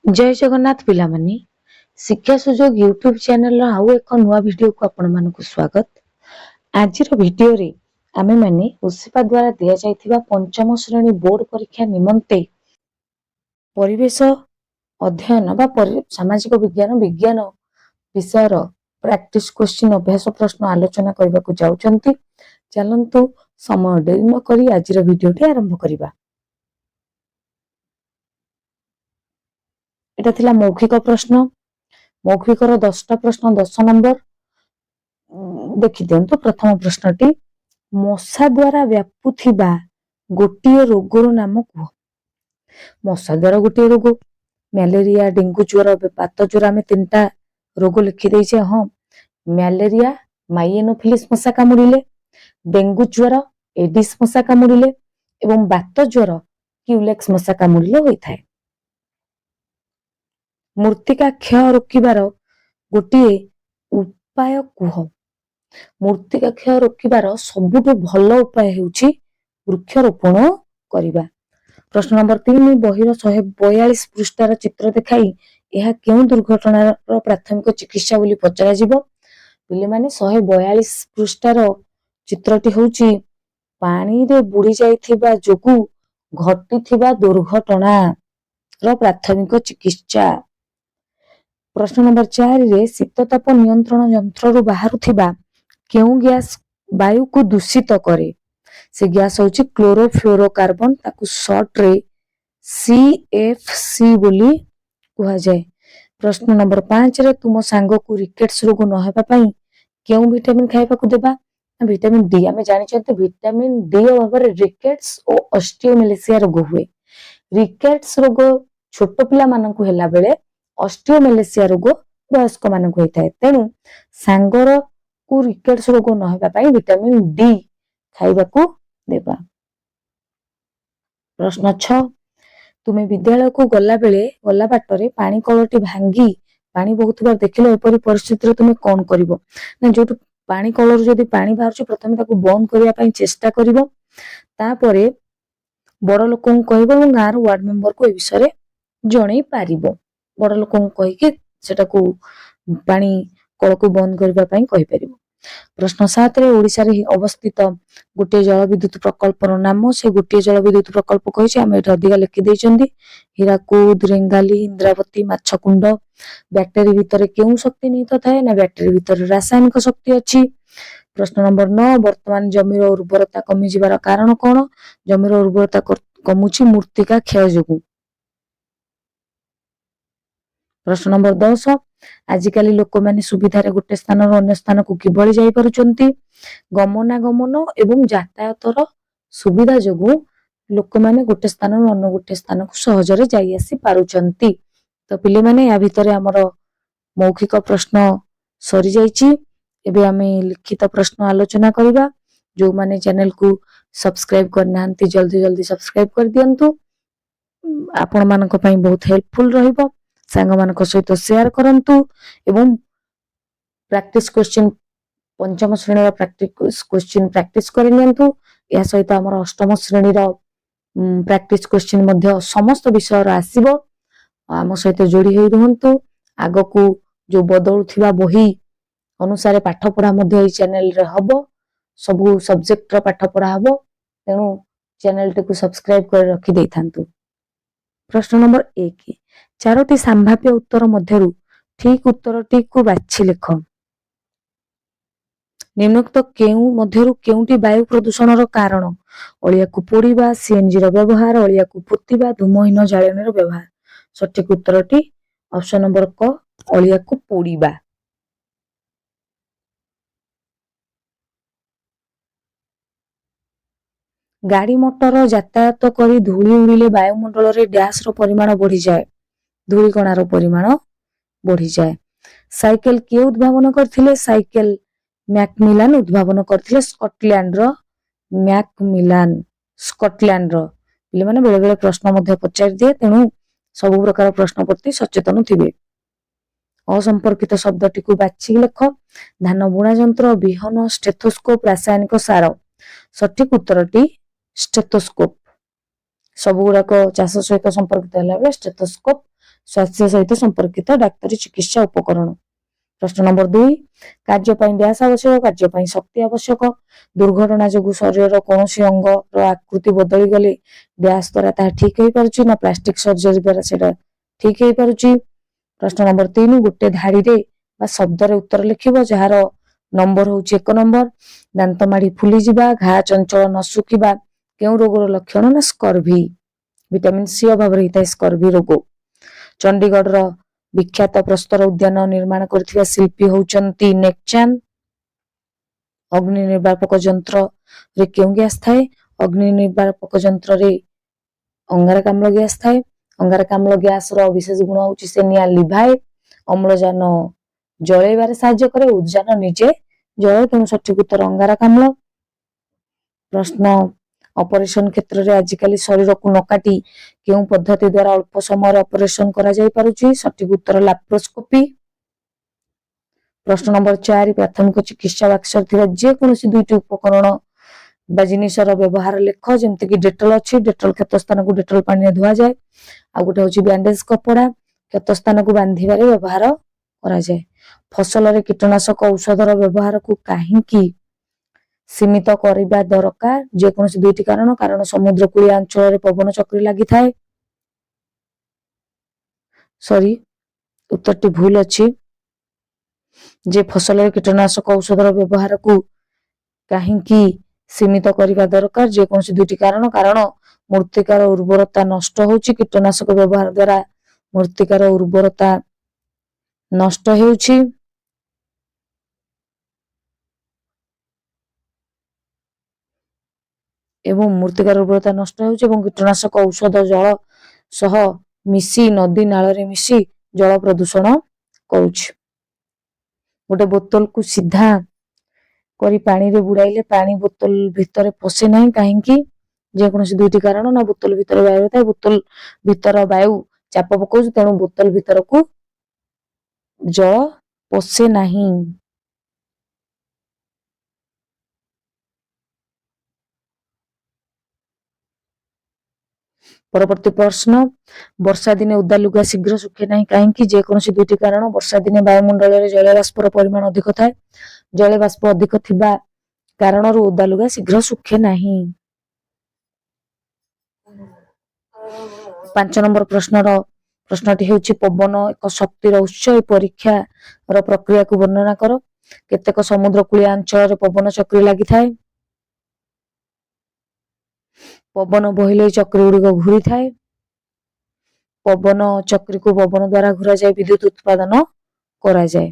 जय जगन्नाथ पिलामानी शिक्षा सुजोग YouTube channel आउ एक नुआ वीडियो को आपण मानक स्वागत। आज वीडियो रे आमे माने उसिपा द्वारा दिया जाइथिबा पंचम श्रेणी बोर्ड परीक्षा निमंते परिवेश अध्ययन बा सामाजिक विज्ञान विषयर प्रैक्टिस क्वेश्चन अभ्यास प्रश्न आलोचना करबा को जाउचंती। चलंतु समय डेरी न करी आज वीडियो आरंभ करिबा। एटा थिला मौखिक प्रश्न। मौखिकर 10टा प्रश्न 10 नंबर देखि दियंतु। प्रथम प्रश्नटी मशा द्वारा व्यापुथिबा गोटिए रोगर नाम कुह। मशा द्वारा गोटिए रोग मलेरिया डेंगू ज्वर बात ज्वर आमे तीनटा रोग लिखि दैछे। हां मलेरिया माइएनोफिलिस मशा कामुडिले, डेंगू ज्वर एडिस मशा कामुडिले एवं बात ज्वर क्यूलेक्स मशा कामुडिले होइथाय। मूर्तिका क्षय रोकिबार गोटिए उपाय कुह। मूर्तिका क्षय रोकिबार सबुठु भल उपाय हेउची वृक्षरोपण करिबा। प्रश्न नंबर 3 बहिर 142 पृष्ठार चित्र देखाई यह केउ दुर्घटनार प्राथमिक चिकित्सा बोली पचरा जिवो। पिले माने 142 पृष्ठार चित्रटी होउची पानी रे बुडी जाइथिबा जोगु घटिथिबा दुर्घटना रो प्राथमिक चिकित्सा। प्रश्न नंबर 4 रे शीतताप नियंत्रण यंत्र रु बाहरुथिबा केउ गैस वायु को दूषित करे। से गैस होची क्लोरोफ्लोरोकार्बन ताकू शॉर्ट रे CFC बोली कुहा जाय। प्रश्न नंबर 5 रे तुम सांग को रिकेट्स रोग न हेबा पई केउ विटामिन खाइबा को देबा। विटामिन डी आमे जानि छते विटामिन डी अभाव रे रिकेट्स ओ ऑस्टियोमेलेसिया रोग हुए। रिकेट्स रोग छोट पिला मानन को हेला बेले ऑस्टियोमेलेसिया रोग वयस्क मानन को होइथाय। तेनु सांगर को रिकेट्स रोग न हेबा पई विटामिन डी खाइबा को देबा। प्रश्न 6 तुमे विद्यालय को गला बेले गला बाटरे पानी कलटी भांगी पानी बहुत बार देखिलो एपरी परिस्थिति रे तुमे कोन करिवो ना। जो पानी कलर जदी पानी बाहर प्रथमे ताको बंद करिया पई चेष्टा करिवो। तापरे बड़ लोकन कहबो और गार वार्ड मेंबर को ए विषय रे जणै पारिबो। बड़ लोकन कहि के सेटा को पानी कल को बंद करबा पई कहि परिबो। प्रश्न 7 रे ओडिसा रे अवस्थित गोटे जल विद्युत प्रकल्प नाम से गोटे जल विद्युत प्रकल्प कहिছে हम एटा अधिका लिखि दैचंदी। हीराकुद रेंगाली इंद्रावती माछकुंड। बैटरी भितर केउ शक्ति निहित थाए ना बैटरी भितर रासायनिक शक्ति अछि। प्रश्न नंबर 9 वर्तमान जमीर उर्वरता कमी जिबार कारण कोन। जमीर उर्वरता कमुची मूर्तिका क्षय जोगु। प्रश्न नंबर 10 आजिकाली लोक माने सुविधा रे गोटे स्थान रो अन्य स्थान को किबळी जाई पारुचंती। गमनागमन एवं यातायातर सुविधा जोगु लोक माने गोटे स्थान रो अन्य गोटे स्थान को सहज रे जाई आसी पारुचंती। तो पिले माने या भितरे हमर मौखिक प्रश्न सरी जाईची। एबे आमे लिखित प्रश्न आलोचना करिबा। जो माने चैनल को सब्सक्राइब करनांती जल्दी जल्दी सब्सक्राइब कर दियंतु। आपण मानक पई बहुत हेल्पफुल रहिबो। सांग मानक सहित शेयर करंतु एवं प्रैक्टिस क्वेश्चन पंचम श्रेणी रा प्रैक्टिस क्वेश्चन प्रैक्टिस कर नियंतु। या सहित हमर अष्टम श्रेणी रा प्रैक्टिस क्वेश्चन मध्य समस्त विषय रा आसीबो। आम सहित जोड़ी होई रहंतु। आगो को जो बदलुथिबा बही अनुसार पाठ पढ़ा मध्य ए चैनल रे हबो। सबु सब्जेक्ट रा पाठ पढ़ा हबो। तेनु चैनल टे को सब्सक्राइब कर रखि दैथांतु। प्रश्न नंबर 1 चारोटी संभाव्य उत्तर मध्यरु ठीक उत्तरटी को बाछि लिख। निम्नोक्त केउ मध्यरु केउटी वायु प्रदूषण रो कारण। अलिया को पोड़ीबा सीएनजी रो व्यवहार अलिया को पुत्तिबा धूमहीन जाळेनी रो व्यवहार। सठिक उत्तरटी ऑप्शन नंबर क अलिया को पोड़ीबा। गाड़ी मोटर यातायात करी धूली उड़िले वायुमंडल रे डैश रो परिमाण बढ़ी जाए। धूली कणा रो परिमाण बढ़ी जाए। साइकेल के उद्भावन करथिले। साइकेल मैकमिलान उद्भावन करथिले स्कॉटलैंड रो मैकमिलान स्कॉटलैंड रो। पिले माने बेले बेले प्रश्न मध्य पचार दिए तेनु सब प्रकार प्रश्न प्रति सचेतन थिबे। असंपर्कित शब्दटी को बाछि लिख। धान बुणा यंत्र बिहन स्टेथोस्कोप रासायनिक सार। सठिक उत्तरटी स्टेथोस्कोप। सब गुड़ा को चाष सहित संपर्कित होला बेले स्टेथोस्कोप ସ୍ୱାସ୍ଥ୍ୟ ସହିତ ସମ୍ପର୍କିତ ଡାକ୍ତରୀ ଚିକିତ୍ସା ଉପକରଣ। ପ୍ରଶ୍ନ ନମ୍ବର 2, କାର୍ଯ୍ୟ ପାଇଁ ଡ୍ୟାସ୍ ଆବଶ୍ୟକ? କାର୍ଯ୍ୟ ପାଇଁ ଶକ୍ତି ଆବଶ୍ୟକ। ଦୁର୍ଘଟଣା ଯୋଗୁଁ ଶରୀରର କୌଣସି ଅଙ୍ଗର ଆକୃତି ବଦଳି ଗଲେ ଡ୍ୟାସ୍ ଦ୍ୱାରା ତାହା ଠିକ ହେଇପାରୁଛି ନା ପ୍ଲାଷ୍ଟିକ ସର୍ଜରୀ ଦ୍ୱାରା ସେଟା ଠିକ ହେଇପାରୁଛି। ପ୍ରଶ୍ନ ନମ୍ବର 3, ଗୋଟେ ଧାଡିରେ ବା ଶବ୍ଦରେ ଉତ୍ତର ଲେଖିବ ଯାହାର ନମ୍ବର ହଉଛି 1 ନମ୍ବର। ଦାନ୍ତ ମାଡି ଫୁଲିଯିବା, ଘା ଚଞ୍ଚଳ ନ ଶୁଖିବା କେଉଁ ରୋଗର ଲକ୍ଷଣ? ନା ସ୍କର୍ଭି। ଭିଟାମିନ ସି ଅଭାବ ରହିଥାଏ ସ୍କର୍ଭି ରୋଗ। ଚଣ୍ଡିଗଡ଼ର ବିଖ୍ୟାତ ପ୍ରସ୍ତର ଉଦ୍ୟାନ ନିର୍ମାଣ କରିଥିବା ଶିଳ୍ପୀ ହଉଛନ୍ତି ନେକଚାନ୍ଦ। ଅଗ୍ନି ନିର୍ବାପକ ଯନ୍ତ୍ରରେ କେଉଁ ଗ୍ୟାସ୍ ଥାଏ? ଅଗ୍ନି ନିର୍ବାପକ ଯନ୍ତ୍ରରେ ଅଙ୍ଗାରକାମ୍ଳ ଗ୍ୟାସ୍ ଥାଏ। ଅଙ୍ଗାରକାମ୍ଳ ଗ୍ୟାସର ବିଶେଷ ଗୁଣ ହଉଛି ସେ ନିଆଁ ଲିଭାଏ, ଅମ୍ଳଜାନ ଜଳେଇବାରେ ସାହାଯ୍ୟ କରେ, ଉଦ୍ଯାନ ନିଜେ ଜଳେ, ତେଣୁ ସଠିକ ଉତ୍ତର ଅଙ୍ଗାରକାମ୍ଳ। ପ୍ରଶ୍ନ, ଅପରେସନ କ୍ଷେତ୍ରରେ ଆଜିକାଲି ଶରୀରକୁ ନ କାଟି କେଉଁ ପଦ୍ଧତି ଦ୍ୱାରା ଅଳ୍ପ ସମୟରେ ଅପରେସନ କରାଯାଇ ପାରୁଛି? ସଠିକ ଉତ୍ତର ଲାପ୍ରୋସ୍କୋପି। ପ୍ରଶ୍ନ ନମ୍ବର 4, ପ୍ରାଥମିକ ଚିକିତ୍ସା ବାକ୍ସରେ ଥିବା ଯେକୌଣସି 2ଟି ଉପକରଣ ବା ଜିନିଷର ବ୍ୟବହାର ଲେଖ। ଯେମିତିକି ଡେଟଲ ଅଛି, ଡେଟଲ କ୍ଷତ ସ୍ଥାନକୁ ଡେଟଲ ପାଣିରେ ଧୁଆଯାଏ। ଆଉ ଗୋଟେ ହଉଛି ବ୍ୟାଣ୍ଡେଜ କପଡା, କ୍ଷତ ସ୍ଥାନକୁ ବାନ୍ଧିବାରେ ବ୍ୟବହାର କରାଯାଏ। ଫସଲରେ କୀଟନାଶକ ଔଷଧର ବ୍ୟବହାରକୁ କାହିଁକି ସୀମିତ କରିବା ଦରକାର? ଯେକୌଣସି 2ଟି କାରଣ। କାରଣ ସମୁଦ୍ର କୂଳିଆ ଅଞ୍ଚଳରେ ପବନ ଚକ୍ରୀ ଲାଗିଥାଏ। ଉତ୍ତରଟି ଭୁଲ ଅଛି। ଯେ ଫସଲରେ କୀଟନାଶକ ଔଷଧର ବ୍ୟବହାରକୁ କାହିଁକି ସୀମିତ କରିବା ଦରକାର? ଯେକୌଣସି 2ଟି କାରଣ। କାରଣ ମୃତ୍ତିକାର ଉର୍ବରତା ନଷ୍ଟ ହେଉଛି, କୀଟନାଶକ ବ୍ୟବହାର ଦ୍ୱାରା ମୃତ୍ତିକାର ଉର୍ବରତା ନଷ୍ଟ ହେଉଛି। ଏବଂ ମୃତ୍ତିକାର ଉର୍ବରତା ନଷ୍ଟ ହେଉଛି ଏବଂ କୀଟନାଶକ ଔଷଧ ଜଳ ସହ ମିଶି ନଦୀ ନାଳରେ ମିଶି ଜଳ ପ୍ରଦୂଷଣ କରୁଛି। ଗୋଟେ ବୋତଲକୁ ସିଧା କରି ପାଣିରେ ବୁଡାଇଲେ ପାଣି ବୋତଲ ଭିତରେ ପଶେ ନାହିଁ, କାହିଁକି? ଯେକୌଣସି 2ଟି କାରଣ। ନା ବୋତଲ ଭିତରେ ବାୟୁ ଥାଏ, ବୋତଲ ଭିତର ବାୟୁ ଚାପ ପକାଉଛି, ତେଣୁ ବୋତଲ ଭିତରକୁ ଜଳ ପଶେ ନାହିଁ। ପରବର୍ତ୍ତୀ ପ୍ରଶ୍ନ, ବର୍ଷା ଦିନେ ଓଦା ଲୁଗା ଶୀଘ୍ର ଶୁଖେ ନାହିଁ, କାହିଁକି? ଯେକୌଣସି 2ଟି କାରଣ। ବର୍ଷା ଦିନେ ବାୟୁମଣ୍ଡଳରେ ଜଳୀୟ ବାଷ୍ପର ପରିମାଣ ଅଧିକ ଥାଏ, ଜଳୀୟ ବାଷ୍ପ ଅଧିକ ଥିବା କାରଣରୁ ଓଦା ଲୁଗା ଶୀଘ୍ର ଶୁଖେ ନାହିଁ। 5 ନମ୍ବର ପ୍ରଶ୍ନଟି ହେଉଛି ପବନ ଏକ ଶକ୍ତିର ଉତ୍ସ, ଏ ପରୀକ୍ଷାର ପ୍ରକ୍ରିୟାକୁ ବର୍ଣ୍ଣନା କର। କେତେକ ସମୁଦ୍ର କୂଳିଆ ଅଞ୍ଚଳରେ ପବନ ଚକ୍ରୀ ଲାଗିଥାଏ। ପବନ ବହିଲେ ଚକ୍ରୀ ଗୁଡ଼ିକ ଘୂରିଥାଏ। ପବନ ଚକ୍ରୀକୁ ପବନ ଦ୍ୱାରା ଘୁରାଯାଇ ବିଦ୍ୟୁତ ଉତ୍ପାଦନ କରାଯାଏ।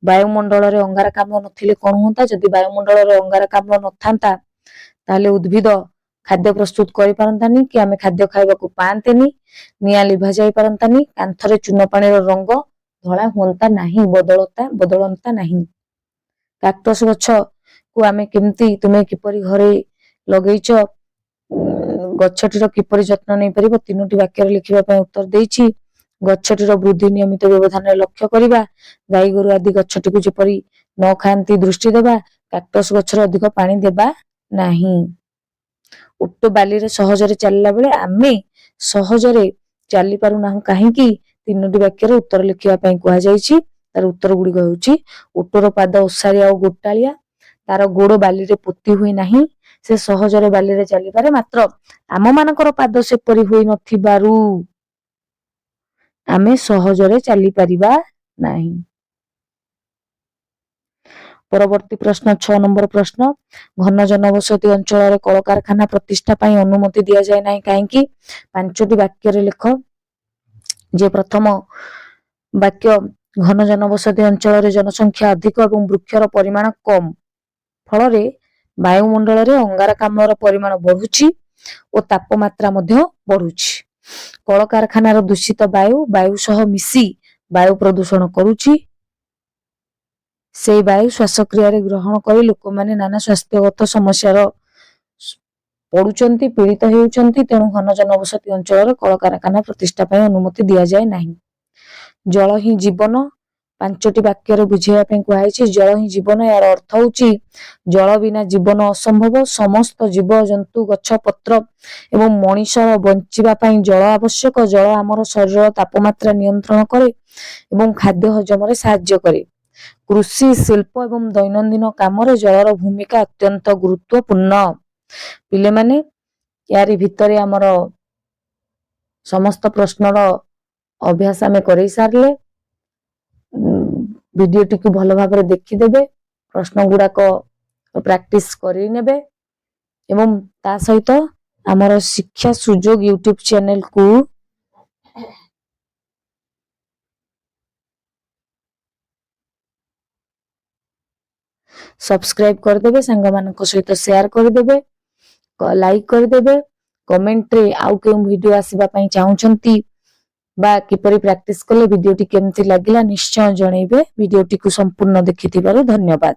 ବାୟୁମଣ୍ଡଳରେ ଅଙ୍ଗାରକାମ୍ଳ ନଥିଲେ କଣ ହୁଅନ୍ତା? ଯଦି ବାୟୁମଣ୍ଡଳରେ ଅଙ୍ଗାରକାମ୍ଳ ନଥାନ୍ତା ତାହେଲେ ଉଦ୍ଭିଦ ଖାଦ୍ୟ ପ୍ରସ୍ତୁତ କରିପାରନ୍ତାନି କି ଆମେ ଖାଦ୍ୟ ଖାଇବାକୁ ପାଆନ୍ତେନି, ନିଆଁ ଲିଭା ଯାଇ ପାରନ୍ତାନି, କାନ୍ଥରେ ଚୂନ ପାଣିର ରଙ୍ଗ ଧଳା ହୁଅନ୍ତା ନାହିଁ, ବଦଳନ୍ତା ନାହିଁ। କାକ୍ଟସ ଗଛକୁ ଆମେ ତୁମେ କିପରି ଘରେ ଲଗେଇଛ, ଗଛଟିର କିପରି ଯତ୍ନ ନେଇପାରିବ? 3ଟି ବାକ୍ୟରେ ଲେଖିବା ପାଇଁ ଉତ୍ତର ଦେଇଛି। ଗଛଟିର ବୃଦ୍ଧି ନିୟମିତ ବ୍ୟବଧାନରେ ଲକ୍ଷ୍ୟ କରିବା, ଗାଈ ଗୋରୁ ଆଦି ଗଛଟିକୁ ଯେପରି ନ ଖାଆନ୍ତି ଦୃଷ୍ଟି ଦେବା, କାକ୍ଟସ ଗଛରେ ଅଧିକ ପାଣି ଦେବା ନାହିଁ। ଓଟ ବାଲିରେ ସହଜରେ ଚାଲିଲା ବେଳେ ଆମେ ସହଜରେ ଚାଲି ପାରୁନାହୁଁ କାହିଁକି? 3ଟି ବାକ୍ୟରେ ଉତ୍ତର ଲେଖିବା ପାଇଁ କୁହାଯାଇଛି। ତାର ଉତ୍ତର ଗୁଡ଼ିକ ହେଉଛି, ଓଟର ପାଦ ଓସାରିଆ ଓ ଗୋଟାଳିଆ, ତାର ଗୋଡ଼ ବାଲିରେ ପୋତି ହୁଏ ନାହିଁ, ସେ ସହଜରେ ବାଲିରେ ଚାଲିପାରେ, ମାତ୍ର ଆମମାନଙ୍କର ପାଦ ସେପରି ହୋଇ ନଥିବାରୁ ଆମେ ସହଜରେ ଚାଲିପାରିବା ନାହିଁ। ପରବର୍ତ୍ତୀ ପ୍ରଶ୍ନ 6 ନମ୍ବର ପ୍ରଶ୍ନ, ଘନ ଜନବସତି ଅଞ୍ଚଳରେ କଳକାରଖାନା ପ୍ରତିଷ୍ଠା ପାଇଁ ଅନୁମତି ଦିଆଯାଏ ନାହିଁ, କାହିଁକି? 5ଟି ବାକ୍ୟରେ ଲେଖ। ଯେ ପ୍ରଥମ ବାକ୍ୟ, ଘନ ଜନବସତି ଅଞ୍ଚଳରେ ଜନସଂଖ୍ୟା ଅଧିକ ଏବଂ ବୃକ୍ଷର ପରିମାଣ କମ, ଫଳରେ ବାୟୁମଣ୍ଡଳରେ ଅଙ୍ଗାରକାମ୍ଳର ପରିମାଣ ବଢୁଛି ଓ ତାପମାତ୍ରା ମଧ୍ୟ ବଢୁଛି। କଳକାରଖାନାର ଦୂଷିତ ବାୟୁ ସହ ମିଶି ବାୟୁ ପ୍ରଦୂଷଣ କରୁଛି। ସେଇ ବାୟୁ ଶ୍ୱାସକ୍ରିୟାରେ ଗ୍ରହଣ କରି ଲୋକମାନେ ନାନା ସ୍ୱାସ୍ଥ୍ୟଗତ ସମସ୍ୟାର ପଡୁଛନ୍ତି, ପୀଡ଼ିତ ହେଉଛନ୍ତି, ତେଣୁ ଘନ ଜନବସତି ଅଞ୍ଚଳରେ କଳକାରଖାନା ପ୍ରତିଷ୍ଠା ପାଇଁ ଅନୁମତି ଦିଆଯାଏ ନାହିଁ। ଜଳ ହିଁ ଜୀବନ, ପାଞ୍ଚଟି ବାକ୍ୟରେ ବୁଝେଇବା ପାଇଁ କୁହାଯାଇଛି। ଜଳ ହିଁ ଜୀବନ, ଏହାର ଅର୍ଥ ହେଉଛି ଜଳ ବିନା ଜୀବନ ଅସମ୍ଭବ। ସମସ୍ତ ଜୀବଜନ୍ତୁ, ଗଛ ପତ୍ର ଏବଂ ମଣିଷର ବଞ୍ଚିବା ପାଇଁ ଜଳ ଆବଶ୍ୟକ। ଜଳ ଆମର ଶରୀରର ତାପମାତ୍ରା ନିୟନ୍ତ୍ରଣ କରେ ଏବଂ ଖାଦ୍ୟ ହଜମରେ ସାହାଯ୍ୟ କରେ। କୃଷି, ଶିଳ୍ପ ଏବଂ ଦୈନନ୍ଦିନ କାମରେ ଜଳର ଭୂମିକା ଅତ୍ୟନ୍ତ ଗୁରୁତ୍ୱପୂର୍ଣ୍ଣ। ପିଲାମାନେ ୟାରି ଭିତରେ ଆମର ସମସ୍ତ ପ୍ରଶ୍ନର ଅଭ୍ୟାସ ଆମେ କରେଇ ସାରିଲେ। ଭିଡିଓଟିକୁ ଭଲ ଭାବରେ ଦେଖିଦେବେ, ପ୍ରଶ୍ନ ଗୁଡାକ ପ୍ରାକ୍ଟିସ କରି ନେବେ ଏବଂ ତା ସହିତ ଆମର ଶିକ୍ଷା ସୁଯୋଗ ୟୁଟ୍ୟୁବ ଚ୍ୟାନେଲକୁ ସବସ୍କ୍ରାଇବ କରିଦେବେ, ସାଙ୍ଗମାନଙ୍କ ସହିତ ସେୟାର କରିଦେବେ, ଲାଇକ୍ କରିଦେବେ। କମେଣ୍ଟରେ ଆଉ କେଉଁ ଭିଡିଓ ଆସିବା ପାଇଁ ଚାହୁଁଛନ୍ତି ବା କିପରି ପ୍ରାକ୍ଟିସ କଲେ ଭିଡିଓଟି କେମିତି ଲାଗିଲା ନିଶ୍ଚୟ ଜଣେଇବେ। ଭିଡିଓଟିକୁ ସମ୍ପୂର୍ଣ୍ଣ ଦେଖିଥିବାରୁ ଧନ୍ୟବାଦ।